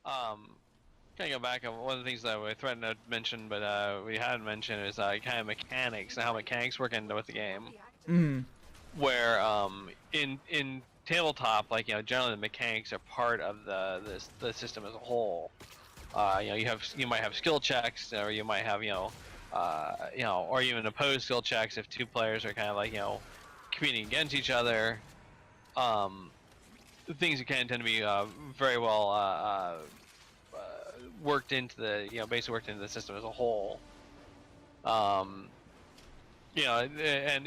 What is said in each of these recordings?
Kind of go back on one of the things that we threatened to mention, but we hadn't mentioned is kind of mechanics and how mechanics work into with the game. Mm. Where in tabletop, like generally the mechanics are part of the system as a whole. You might have skill checks, or you might have or even opposed skill checks if two players are kind of like competing against each other. Things that kind of tend to be very well worked into the basically worked into the system as a whole. And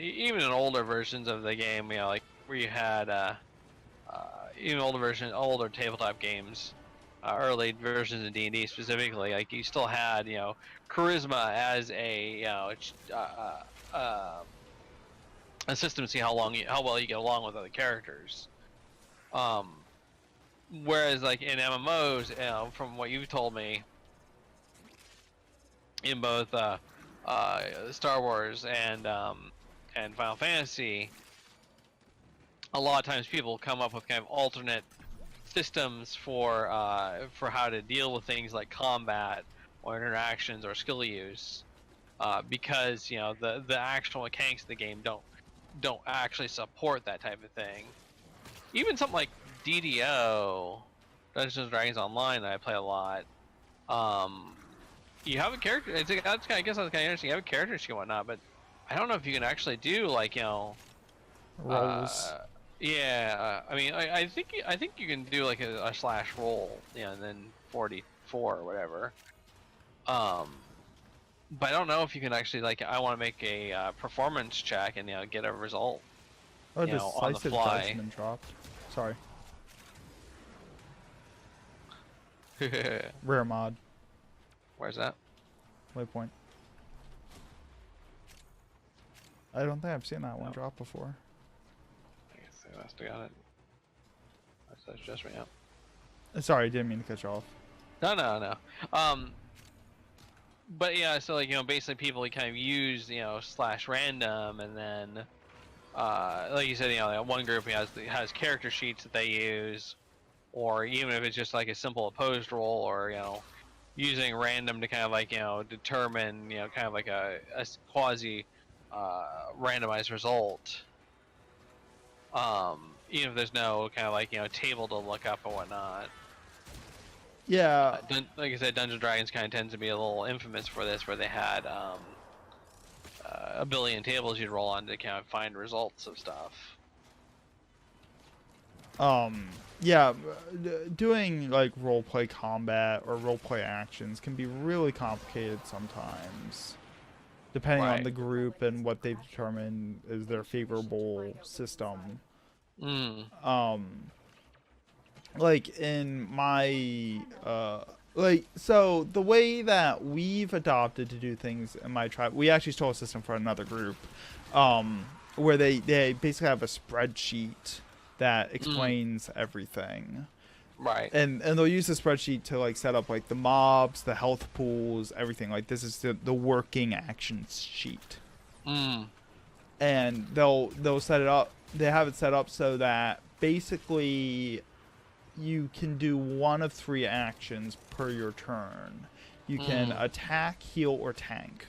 even in older versions of the game, like where you had even older tabletop games, early versions of D&D specifically, like you still had charisma as a system to see how well you get along with other characters. Whereas like in MMOs, from what you've told me, in both Star Wars and Final Fantasy, a lot of times people come up with kind of alternate systems for how to deal with things like combat or interactions or skill use, because the actual mechanics of the game don't actually support that type of thing. Even something like DDO, Dungeons and Dragons Online, that I play a lot. You have a character. I guess that's kind of interesting. You have a character sheet and whatnot, but I don't know if you can actually do like Rolls. Yeah, I mean, I think you can do like a slash roll, and then 44 or whatever. But I don't know if you can actually like I want to make a performance check and get a result. Oh, On the decisive fly. judgment dropped. Sorry. Rare mod. Where's that? Waypoint. I don't think I've seen that one drop before. I guess I must have got it. That's just me up. Sorry, I didn't mean to cut you off. No. But yeah, so like basically people kind of use slash random, and then like you said, like one group has character sheets that they use, or even if it's just like a simple opposed roll, or using random to kind of like determine kind of like a quasi randomized result. Even if there's no kind of like table to look up and whatnot. Yeah. Like I said, Dungeons & Dragons kind of tends to be a little infamous for this, where they had a billion tables you'd roll on to kind of find results of stuff. Yeah, doing like roleplay combat or roleplay actions can be really complicated sometimes, depending on the group and what they've determined is their favorable system. Like in my so the way that we've adopted to do things in my tribe, we actually stole a system for another group, where they basically have a spreadsheet that explains everything. Right. And they'll use the spreadsheet to like set up like the mobs, the health pools, everything. Like this is the working actions sheet. And they'll set it up. They have it set up so that basically you can do one of 3 actions per your turn. You can attack, heal, or tank.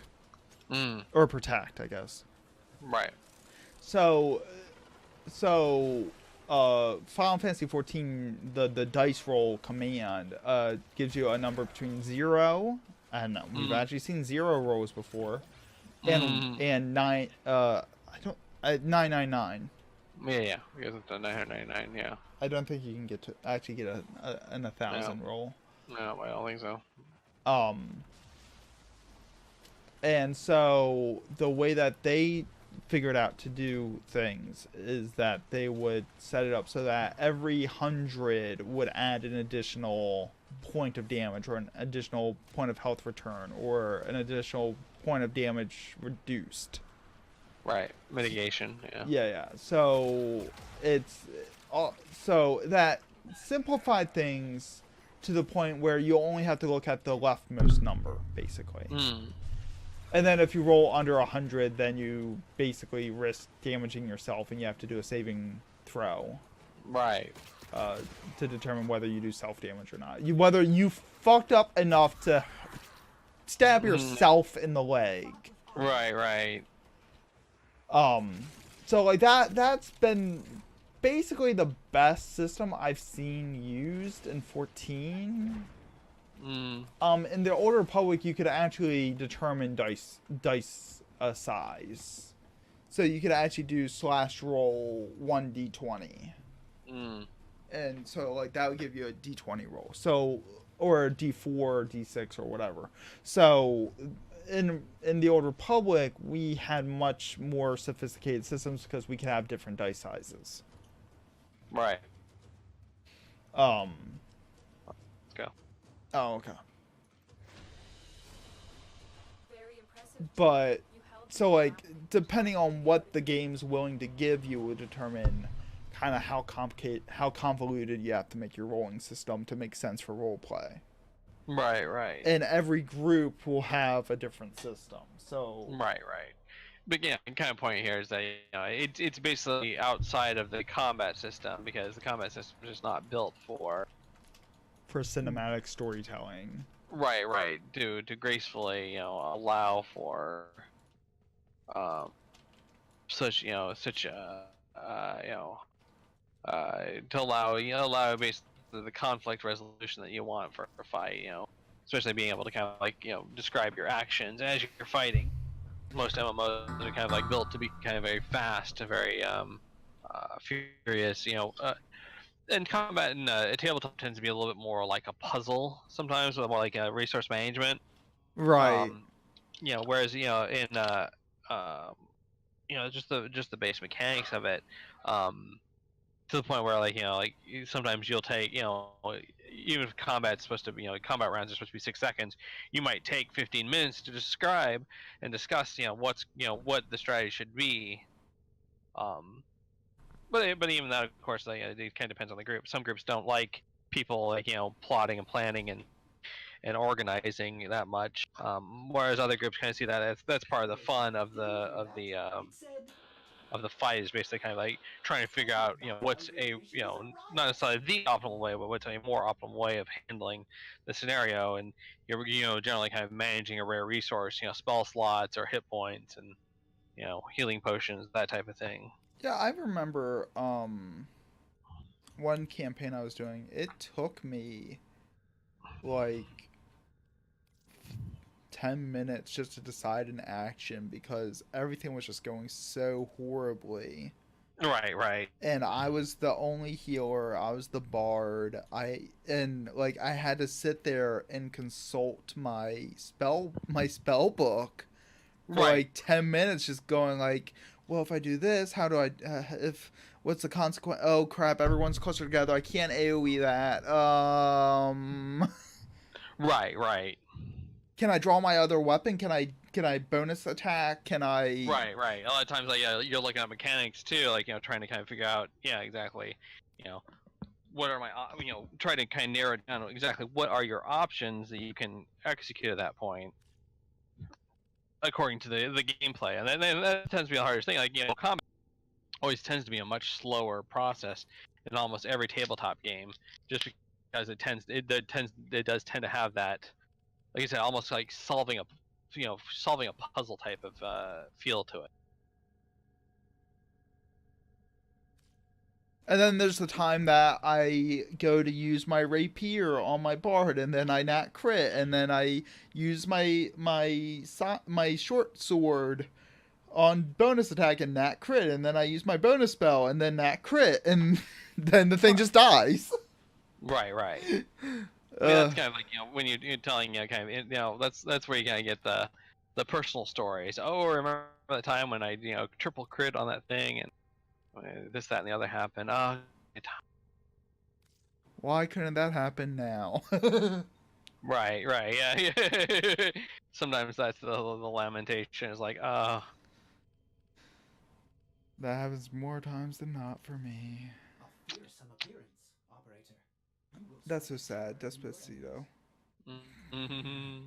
Or protect, I guess. Right. So Final Fantasy 14, the dice roll command gives you a number between 0, and we've actually seen 0 rolls before, and 9 999. Yeah. Because it's a 999. Yeah. I don't think you can get to actually get an 1,000 roll. No, I don't think so. And so the way that they figured out to do things is that they would set it up so that every 100 would add an additional point of damage, or an additional point of health return, or an additional point of damage reduced. Right. Mitigation. Yeah. Yeah. So it's so that simplified things to the point where you only have to look at the leftmost number, basically. And then if you roll under 100, then you basically risk damaging yourself, and you have to do a saving throw. Right. to determine whether you do self damage or not. Whether you fucked up enough to stab yourself in the leg. Right, right. So like that's been basically the best system I've seen used in 14. In the Old Republic, you could actually determine dice size, so you could actually do /roll 1d20, and so like that would give you a d20 roll, so or a d4 or d6 or whatever. So in the Old Republic, we had much more sophisticated systems because we could have different dice sizes. Right. Let's go. Oh, okay. But so like depending on what the game's willing to give you will determine kind of how convoluted you have to make your rolling system to make sense for role play. Right, right. And every group will have a different system. So right. But yeah, the kind of point here is that it's basically outside of the combat system, because the combat system is just not built for cinematic storytelling. Right. To gracefully allow for such to allow basically the conflict resolution that you want for a fight. Especially being able to kind of like describe your actions as you're fighting. Most MMOs are kind of like built to be kind of very fast, very furious, and combat in a tabletop tends to be a little bit more like a puzzle sometimes, more like a resource management. Right. Whereas in just the base mechanics of it, to the point where like sometimes you'll take even if combat's supposed to be combat rounds are supposed to be 6 seconds, you might take 15 minutes to describe and discuss what the strategy should be. But even that, of course, it kind of depends on the group. Some groups don't like people like plotting and planning and organizing that much, whereas other groups kind of see that that's part of the fun of the fight, is basically kind of like trying to figure out what's a not necessarily the optimal way, but what's a more optimal way of handling the scenario, and you're generally kind of managing a rare resource, spell slots or hit points and healing potions, that type of thing. Yeah, I remember one campaign I was doing, it took me like 10 minutes just to decide an action because everything was just going so horribly. Right. And I was the only healer. I was the bard. I had to sit there and consult my spell book for like 10 minutes, just going like, well, if I do this, how do I what's the consequence? Oh crap, everyone's closer together. I can't AoE that. Right. Can I draw my other weapon? Can I bonus attack? Can I? Right. A lot of times, like you're looking at mechanics too, like trying to kind of figure out, exactly, what are my, try to kind of narrow down exactly what are your options that you can execute at that point, according to the gameplay, and then that tends to be the hardest thing. Like combat always tends to be a much slower process in almost every tabletop game, just because it does tend to have that. Like I said, almost like solving a puzzle type of feel to it. And then there's the time that I go to use my rapier on my bard, and then I nat crit, and then I use my short sword on bonus attack and nat crit, and then I use my bonus spell and then nat crit, and then the thing just dies. Right. I mean, that's kind of like when you're telling kind of that's where you kind of get the personal stories. Oh, remember the time when I triple crit on that thing and this, that, and the other happened. Why couldn't that happen now? Right. Yeah. Sometimes that's the lamentation. Is like, that happens more times than not for me. That's so sad, Despacito. Mm-hmm.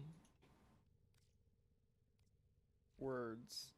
Words.